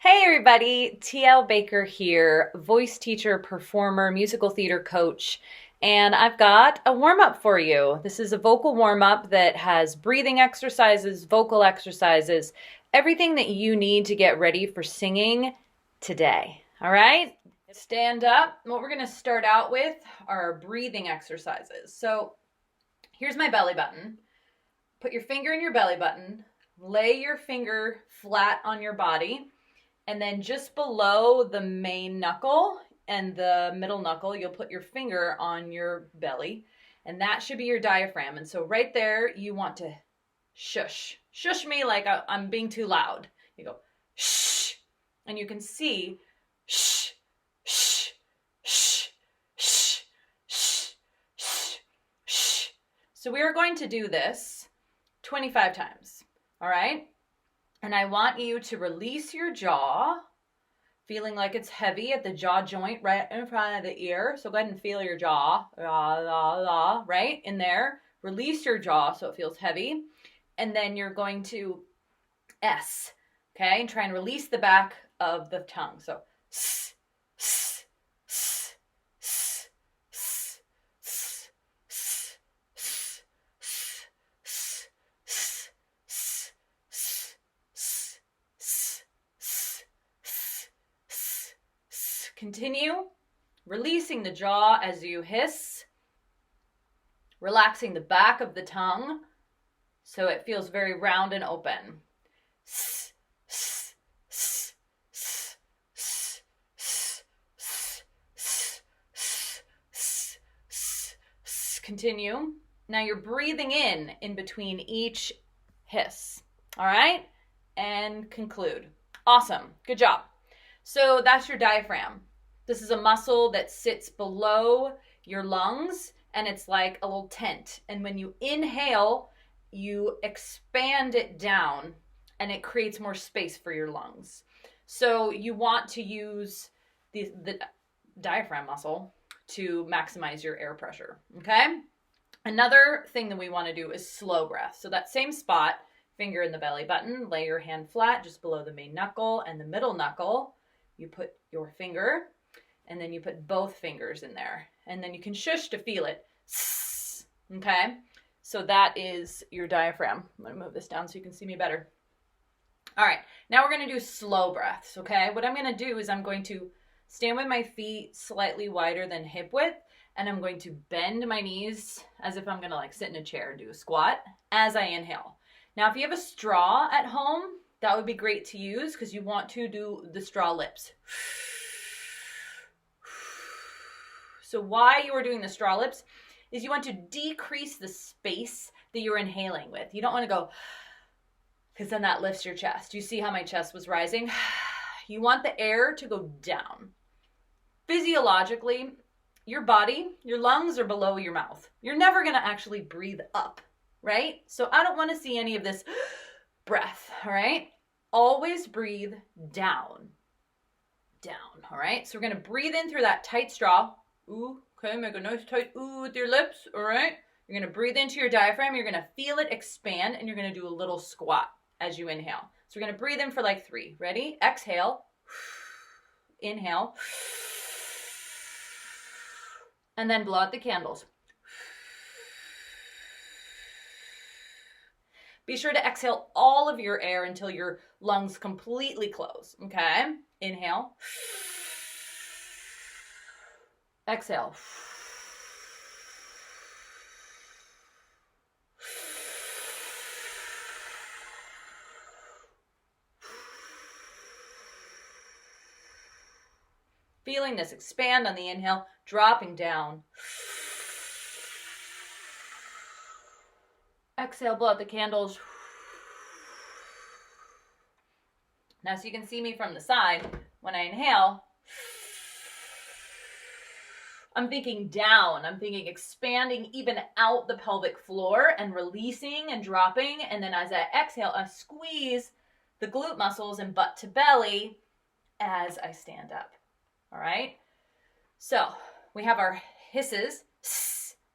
Hey everybody, Tielle Baker here, voice teacher, performer, musical theater coach, and I've got a warm-up for you. This is a vocal warm-up that has breathing exercises, vocal exercises, everything that you need to get ready for singing today. All right? Stand up. What we're going to start out with are breathing exercises. So here's my belly button. Put your finger in your belly button, lay your finger flat on your body, and then just below the main knuckle and the middle knuckle, you'll put your finger on your belly, and that should be your diaphragm. And so right there, you want to shush. Shush me like I'm being too loud. You go, shh, and you can see, shh, shh, shh, shh, shh, shh, shh. So we are going to do this 25 times, all right? And I want you to release your jaw, feeling like it's heavy at the jaw joint right in front of the ear. So go ahead and feel your jaw, right in there. Release your jaw so it feels heavy. And then you're going to S, okay? And try and release the back of the tongue. So S, S, S, S, S, S, S, S, S, S, S. Continue releasing the jaw as you hiss, relaxing the back of the tongue so it feels very round and open. S, s, s, s, s, s, s, s, s, s, s. Continue. Now you're breathing in between each hiss. All right? And conclude. Awesome. Good job. So that's your diaphragm. This is a muscle that sits below your lungs, and it's like a little tent. And when you inhale, you expand it down, and it creates more space for your lungs. So you want to use the diaphragm muscle to maximize your air pressure, okay? Another thing that we want to do is slow breath. So that same spot, finger in the belly button, lay your hand flat just below the main knuckle and the middle knuckle. You put your finger, and then you put both fingers in there. And then you can shush to feel it. Okay? So that is your diaphragm. I'm going to move this down so you can see me better. All right. Now we're going to do slow breaths, okay? What I'm going to do is I'm going to stand with my feet slightly wider than hip width, and I'm going to bend my knees as if I'm going to like sit in a chair and do a squat as I inhale. Now, if you have a straw at home, that would be great to use because you want to do the straw lips. So why you are doing the straw lips is you want to decrease the space that you're inhaling with. You don't want to go, because then that lifts your chest. You see how my chest was rising? You want the air to go down. Physiologically, your body, your lungs are below your mouth. You're never going to actually breathe up, right? So I don't want to see any of this breath, all right? Always breathe down, all right? So we're going to breathe in through that tight straw. Ooh, okay, make a nice tight ooh with your lips, all right? You're going to breathe into your diaphragm. You're going to feel it expand, and you're going to do a little squat as you inhale. So we're going to breathe in for like 3. Ready? Exhale. Inhale. And then blow out the candles. Be sure to exhale all of your air until your lungs completely close, okay? Inhale. Exhale. Feeling this expand on the inhale, dropping down. Exhale, blow out the candles. Now, so you can see me from the side, when I inhale, I'm thinking down. I'm thinking expanding even out the pelvic floor and releasing and dropping. And then as I exhale, I squeeze the glute muscles and butt to belly as I stand up. All right? So we have our hisses.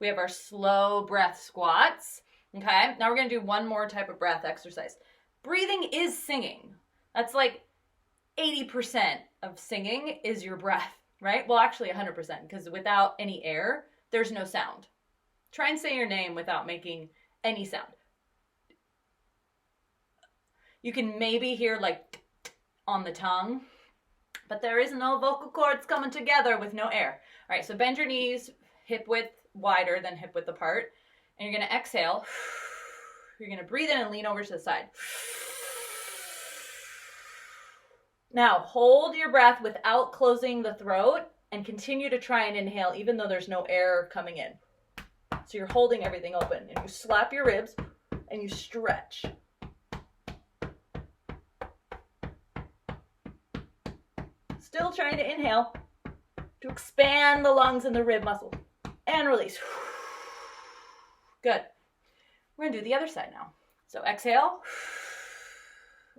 We have our slow breath squats. Okay? Now we're going to do one more type of breath exercise. Breathing is singing. That's like 80% of singing is your breath, right? Well, actually 100%, because without any air, there's no sound. Try and say your name without making any sound. You can maybe hear like on the tongue, but there is no vocal cords coming together with no air. All right, so bend your knees, hip width wider than hip width apart, and you're gonna exhale. You're gonna breathe in and lean over to the side. Now, hold your breath without closing the throat and continue to try and inhale even though there's no air coming in. So you're holding everything open, and you slap your ribs and you stretch. Still trying to inhale to expand the lungs and the rib muscle. And release. Good. We're going to do the other side now. So exhale.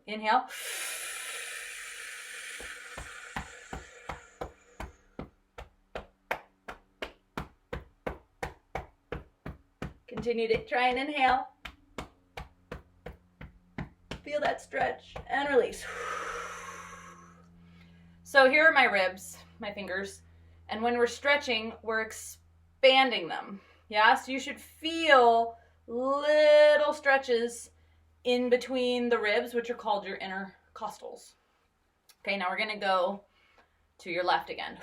Inhale. Continue to try and inhale. Feel that stretch and release. So here are my ribs, my fingers, and when we're stretching, we're expanding them. Yeah, so you should feel little stretches in between the ribs, which are called your intercostals. Okay, now we're gonna go to your left again.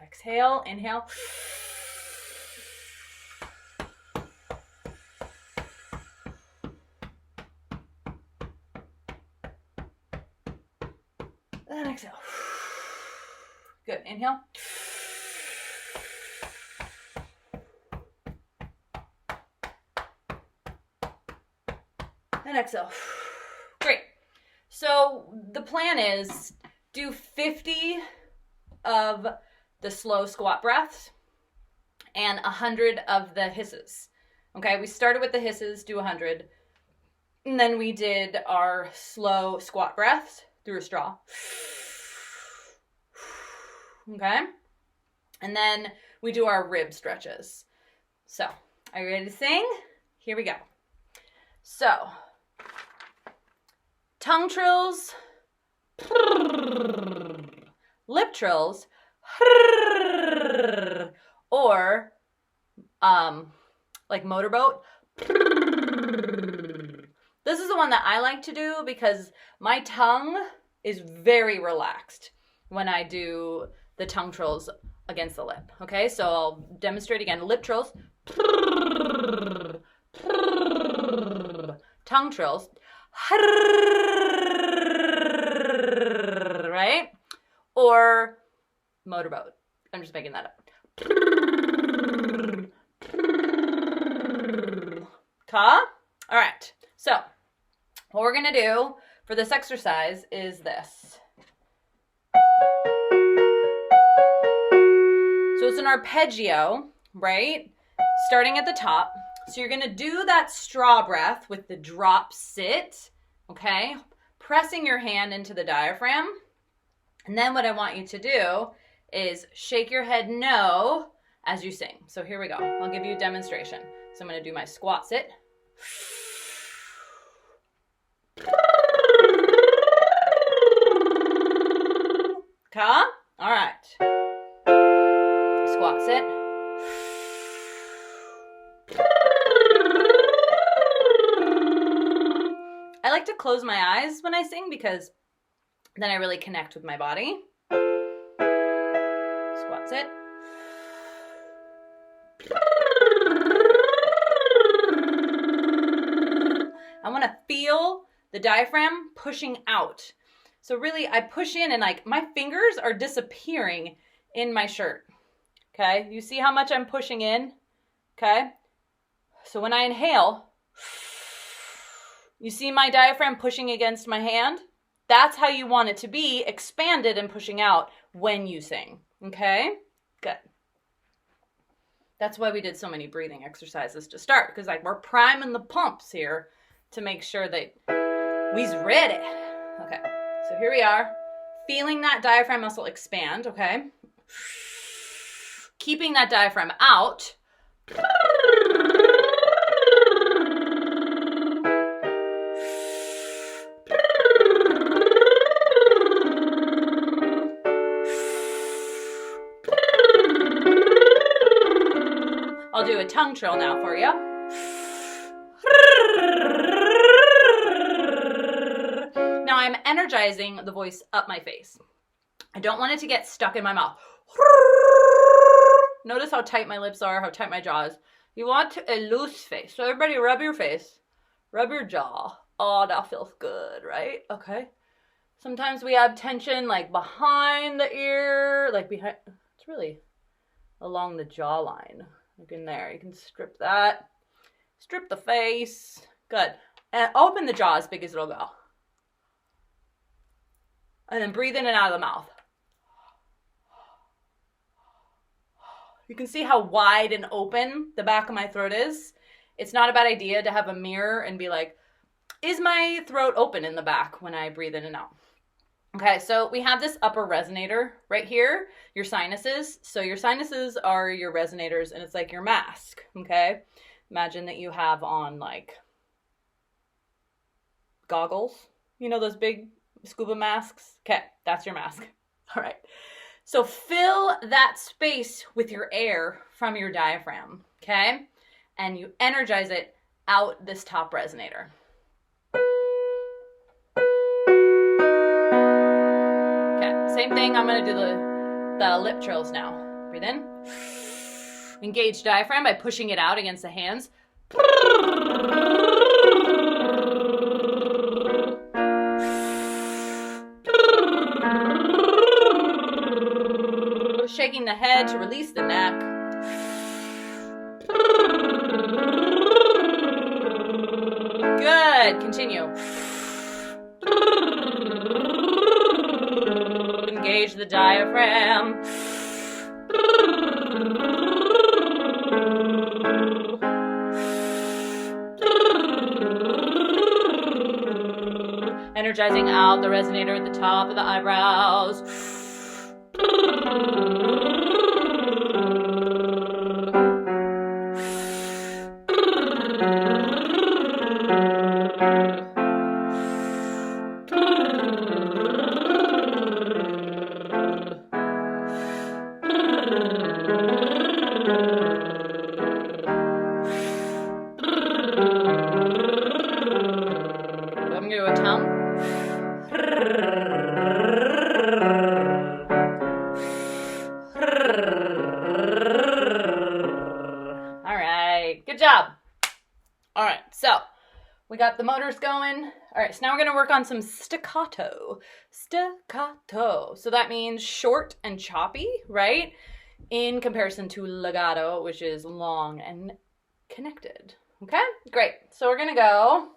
Exhale, inhale. And exhale. Good. Inhale. And exhale. Great. So the plan is do 50 of the slow squat breaths and 100 of the hisses. Okay, we started with the hisses, do 100. And then we did our slow squat breaths through a straw. Okay? And then we do our rib stretches. So, are you ready to sing? Here we go. So, tongue trills, lip trills, or like motorboat. This is the one that I like to do because my tongue is very relaxed when I do the tongue trills against the lip. Okay, so I'll demonstrate again. Lip trills, tongue trills, right? Or motorboat. I'm just making that up. Ka? All right, so what we're gonna do for this exercise is this. So it's an arpeggio, right? Starting at the top. So you're gonna do that straw breath with the drop sit, okay? Pressing your hand into the diaphragm. And then what I want you to do is shake your head no as you sing. So here we go. I'll give you a demonstration. So I'm gonna do my squat sit. Ka? All right. Squat sit. I like to close my eyes when I sing because then I really connect with my body. Squat sit. I want to feel the diaphragm pushing out. So really I push in and like my fingers are disappearing in my shirt. Okay, you see how much I'm pushing in? Okay, so when I inhale, you see my diaphragm pushing against my hand? That's how you want it to be, expanded and pushing out when you sing. Okay, good. That's why we did so many breathing exercises to start, because like we're priming the pumps here to make sure that we's ready. Okay, so here we are, feeling that diaphragm muscle expand, okay? Keeping that diaphragm out. a tongue trill now for you. Now I'm energizing the voice up my face. I don't want it to get stuck in my mouth. Notice how tight my lips are, how tight my jaw is. You want a loose face. So everybody rub your face, rub your jaw. Oh, that feels good, right? Okay. Sometimes we have tension like behind the ear, like behind, it's really along the jawline. Like in there, you can strip that. Strip the face. Good. And open the jaw as big as it'll go. And then breathe in and out of the mouth. You can see how wide and open the back of my throat is. It's not a bad idea to have a mirror and be like, is my throat open in the back when I breathe in and out? Okay, so we have this upper resonator right here, your sinuses. So your sinuses are your resonators, and it's like your mask, okay? Imagine that you have on like goggles, you know, those big scuba masks? Okay, that's your mask. All right. So fill that space with your air from your diaphragm, okay? And you energize it out this top resonator. Okay, same thing. I'm going to do the lip trills now. Breathe in. Engage diaphragm by pushing it out against the hands. Shaking the head to release the neck. Good. Continue. Engage the diaphragm. Energizing out the resonator at the top of the eyebrows. I'm going to do a tongue. All right, good job. All right, so we got the motors going. All right, so now we're going to work on some staccato. Staccato. So that means short and choppy, right? In comparison to legato, which is long and connected. Okay, great. So we're going to go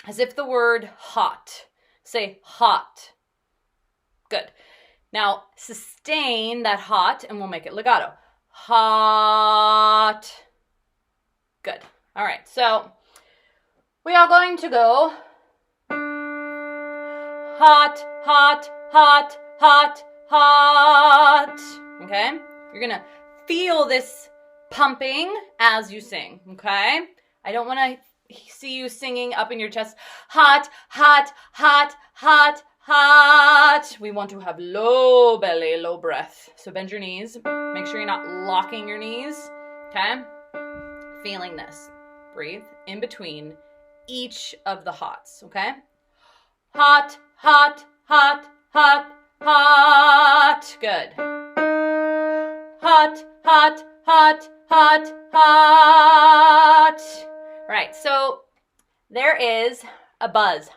as if the word hot. Say hot. Good. Now sustain that hot and we'll make it legato. Hot. Good. All right. So we are going to go hot, hot, hot, hot, hot. Okay? You're going to feel this pumping as you sing. Okay? I don't want to see you singing up in your chest. Hot, hot, hot, hot, hot. We want to have low belly, low breath. So bend your knees. Make sure you're not locking your knees. Okay? Feeling this. Breathe in between each of the hots. Okay? Hot, hot, hot, hot, hot. Good. Hot, hot, hot, hot, hot. Right, so there is a buzz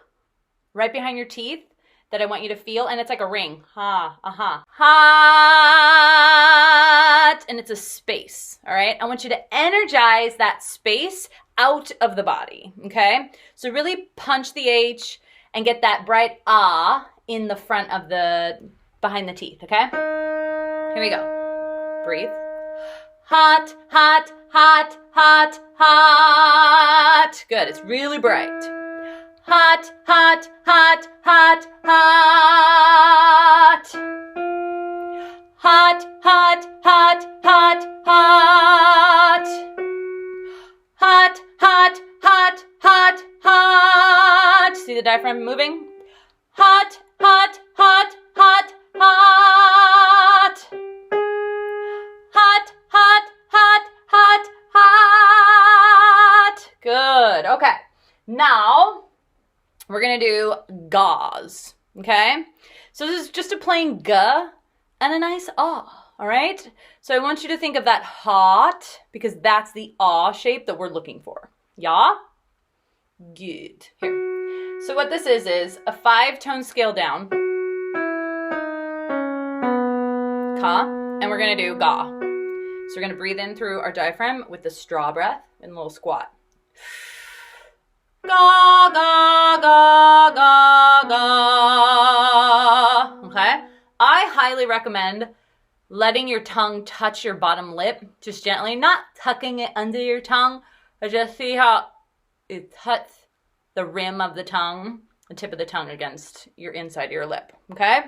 right behind your teeth that I want you to feel, and it's like a ring. Ha, aha. Hot, and it's a space, all right? I want you to energize that space out of the body, okay? So really punch the H and get that bright ah in the front of behind the teeth, okay? Here we go. Breathe. Hot, hot, hot, hot, hot. Good, it's really bright. Hot, hot, hot, hot, hot. Hot, hot, hot, hot, hot. Hot, hot, hot, hot, hot. See the diaphragm moving? Hot, hot, hot, hot, hot. Hot, hot, hot, good. Okay. Now we're going to do gauze. Okay. So this is just a plain g and a nice ah. All right. So I want you to think of that hot because that's the ah shape that we're looking for. Yeah? Good. Here. So what this is a 5-tone scale down. Ka. And we're going to do ga. So we're going to breathe in through our diaphragm with the straw breath and a little squat. Ga, ga, ga, ga, ga. Okay? I highly recommend letting your tongue touch your bottom lip, just gently, not tucking it under your tongue, but just see how it touches the rim of the tongue, the tip of the tongue against your inside of your lip, okay?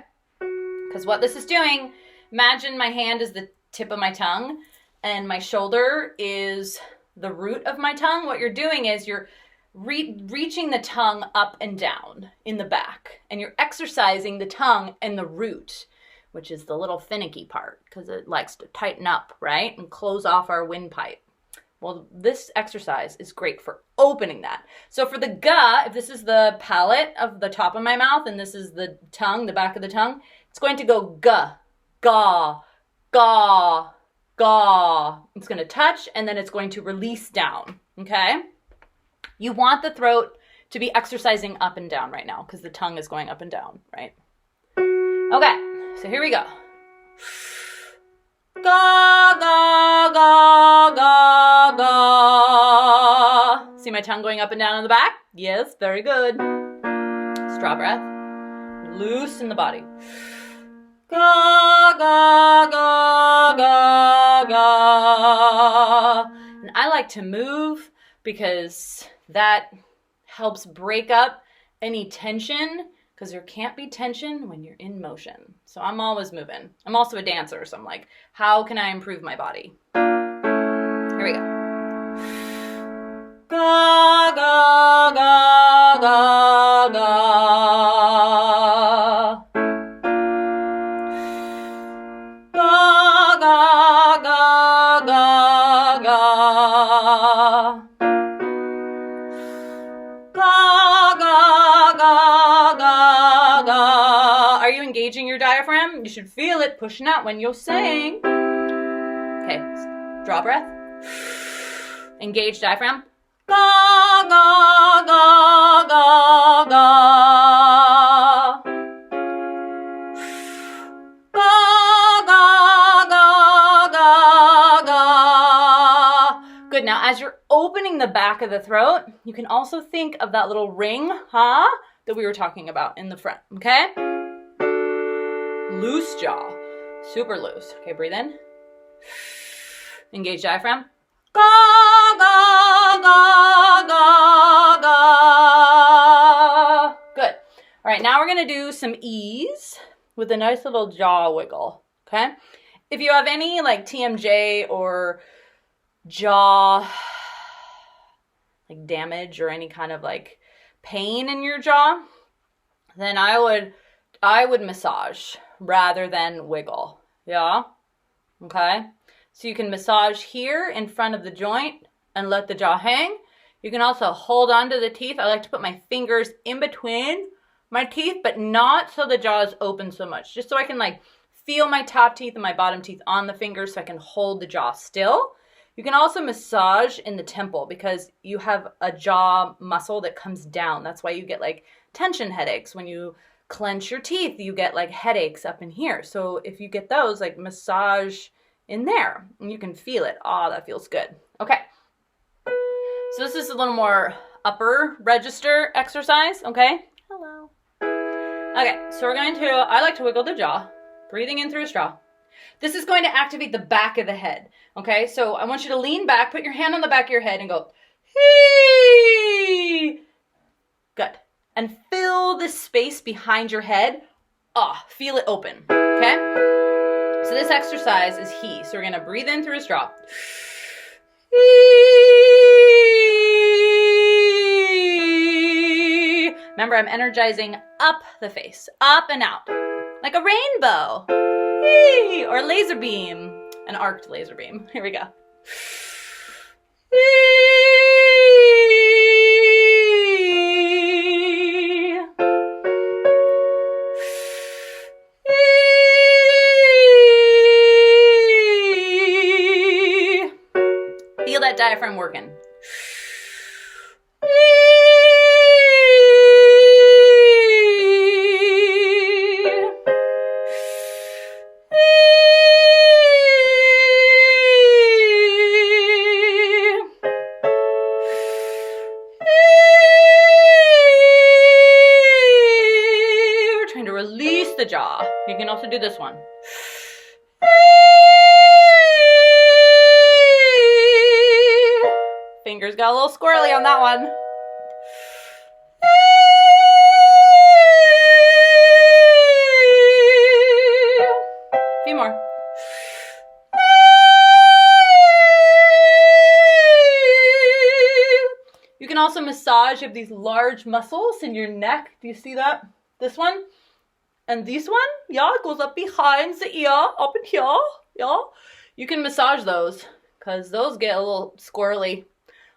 Because what this is doing, imagine my hand is the tip of my tongue and my shoulder is the root of my tongue. What you're doing is you're reaching the tongue up and down in the back, and you're exercising the tongue and the root, which is the little finicky part because it likes to tighten up, right? And close off our windpipe. Well, this exercise is great for opening that. So for the ga, if this is the palate of the top of my mouth and this is the tongue, the back of the tongue, it's going to go ga, ga, ga, ga. It's going to touch and then it's going to release down, okay? You want the throat to be exercising up and down right now because the tongue is going up and down, right? Okay. So here we go. Ga, ga, ga, ga, ga. See my tongue going up and down in the back? Yes, very good. Straw breath. Loosen the body. Ga, ga, ga, ga, ga. And I like to move because that helps break up any tension, because there can't be tension when you're in motion. So I'm always moving. I'm also a dancer, so I'm like, how can I improve my body? Here we go. Ga, ga, ga, ga, ga. Ga, ga, ga, ga, ga. Ga, ga, ga, ga, ga. Are you engaging your diaphragm? You should feel it pushing out when you sing. Okay, draw breath. Engage diaphragm. Ga, ga, ga, ga, ga. Ga, ga, ga, ga, ga. Good, now as you're opening the back of the throat, you can also think of that little ring, that we were talking about in the front, okay? Loose jaw, super loose. Okay, breathe in. Engage diaphragm. Ga, ga, ga, ga, ga. Good. All right, now we're gonna do some ease with a nice little jaw wiggle, okay? If you have any like TMJ or jaw like damage or any kind of like pain in your jaw, then I would massage rather than wiggle. Yeah? Okay? So you can massage here in front of the joint and let the jaw hang. You can also hold onto the teeth. I like to put my fingers in between my teeth, but not so the jaw is open so much. Just so I can like feel my top teeth and my bottom teeth on the fingers so I can hold the jaw still. You can also massage in the temple because you have a jaw muscle that comes down. That's why you get like tension headaches. When you clench your teeth, you get like headaches up in here. So if you get those, like massage in there and you can feel it. Oh, that feels good. Okay. So this is a little more upper register exercise. Okay. Hello. Okay. So we're going to, I like to wiggle the jaw, breathing in through a straw. This is going to activate the back of the head, okay? So I want you to lean back, put your hand on the back of your head and go, hee! Good. And fill the space behind your head. Feel it open, okay? So this exercise is he. So we're going to breathe in through a straw. Hee! Remember, I'm energizing up the face, up and out, like a rainbow. Or laser beam, an arced laser beam. Here we go. diaphragm working. We're trying to release the jaw. You can also do this one. Fingers got a little squirrely on that one. A few more. You can also massage. You have these large muscles in your neck. Do you see that? This one and this one. Yeah, it goes up behind the ear, up in here. Yeah, you can massage those because those get a little squirrely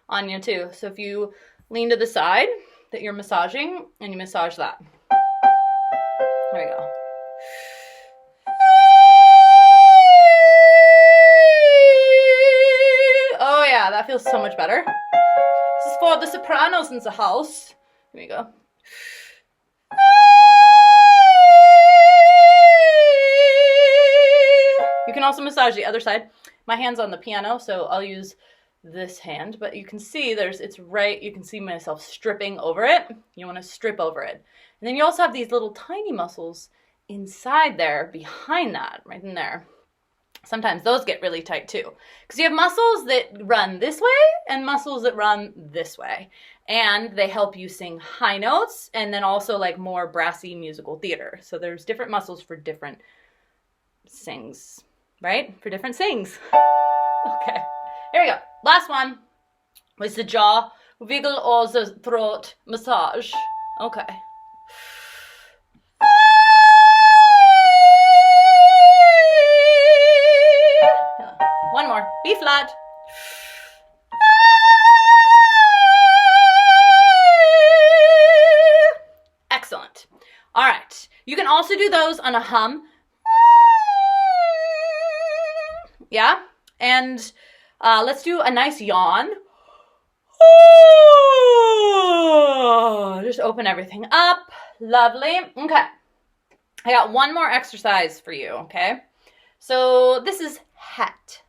on you too. So if you lean to the side that you're massaging and you massage that. There we go. Oh yeah, that feels so much better. This is for the sopranos in the house. Here we go. You can also massage the other side. My hand's on the piano, so I'll use this hand, but you can see it's right, you can see myself stripping over it. You want to strip over it. And then you also have these little tiny muscles inside there, behind that, right in there. Sometimes those get really tight too. Because you have muscles that run this way and muscles that run this way. And they help you sing high notes and then also like more brassy musical theater. So there's different muscles for different sings, right? For different sings. Okay. Here we go. Last one was the jaw wiggle or the throat massage. Okay. One more. B flat. Excellent. All right. You can also do those on a hum. Yeah. And let's do a nice yawn. Just open everything up. Lovely. Okay. I got one more exercise for you, okay? So this is hat.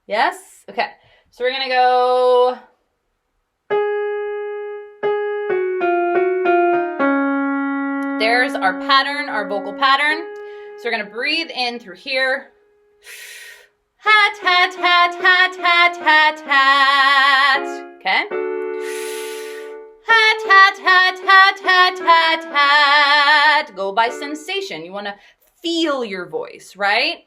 Yes? Okay. So we're going to go... There's our pattern, our vocal pattern. So we're going to breathe in through here. Hat, hat, hat, hat, hat, hat, hat. Okay? Hat, hat, hat, hat, hat, hat, hat. Go by sensation. You want to feel your voice, right?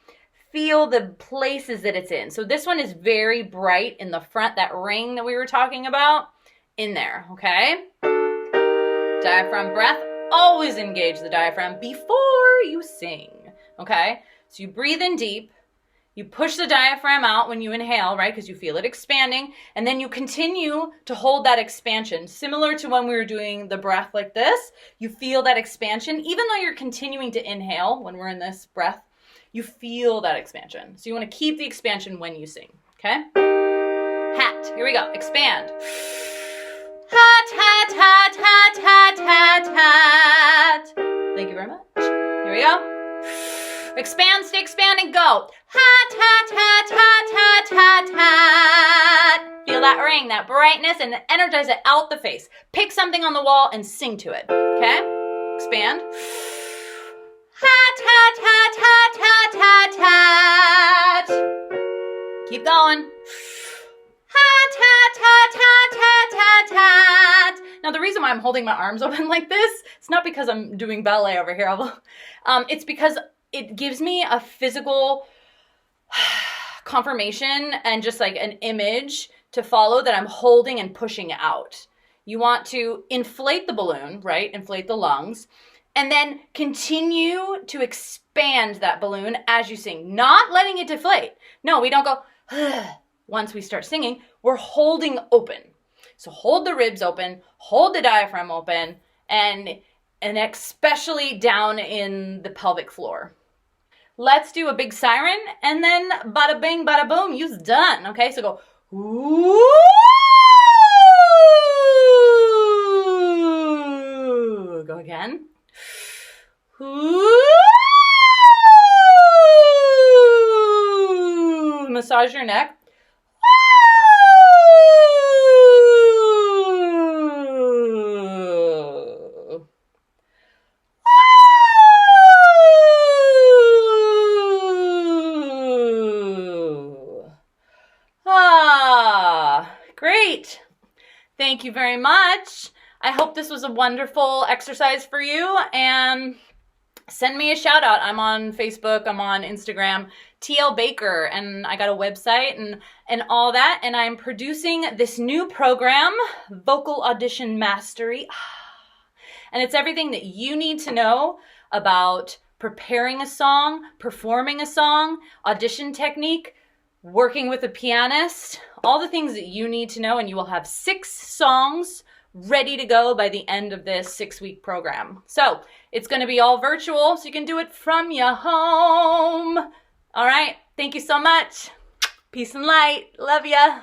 Feel the places that it's in. So this one is very bright in the front, that ring that we were talking about, in there, okay? Diaphragm breath. Always engage the diaphragm before you sing, okay? So you breathe in deep. You push the diaphragm out when you inhale, right? Because you feel it expanding. And then you continue to hold that expansion. Similar to when we were doing the breath like this, you feel that expansion. Even though you're continuing to inhale when we're in this breath, you feel that expansion. So you want to keep the expansion when you sing, okay? Hat, here we go, expand. Hat, hat, hat, hat, hat, hat, hat. Thank you very much. Here we go. Expand, stay expanding, go. Hat, hat, hat, hat, hat, hat, hat. Feel that ring, that brightness, and energize it out the face. Pick something on the wall and sing to it, okay? Expand. Hat, hat, hat, hat, hat, hat, hat. Keep going. Hat, hat, hat, hat, hat, hat, hat. Now, the reason why I'm holding my arms open like this, it's not because I'm doing ballet over here, although it's because it gives me a physical confirmation and just like an image to follow that I'm holding and pushing out. You want to inflate the balloon, right? Inflate the lungs. And then continue to expand that balloon as you sing, not letting it deflate. No, we don't go, once we start singing, we're holding open. So hold the ribs open, hold the diaphragm open, and especially down in the pelvic floor. Let's do a big siren, and then bada bing, bada boom, you's done. Okay, so go, Ooh. Go again. Ooh. Massage your neck. Great. Thank you very much. I hope this was a wonderful exercise for you, and send me a shout out. I'm on Facebook, I'm on Instagram, Tielle Baker, and I got a website and all that, and I'm producing this new program, Vocal Audition Mastery. And it's everything that you need to know about preparing a song, performing a song, audition technique, working with a pianist, all the things that you need to know, and you will have 6 songs ready to go by the end of this 6-week program. So it's going to be all virtual, so you can do it from your home. All right. Thank you so much. Peace and light. Love ya.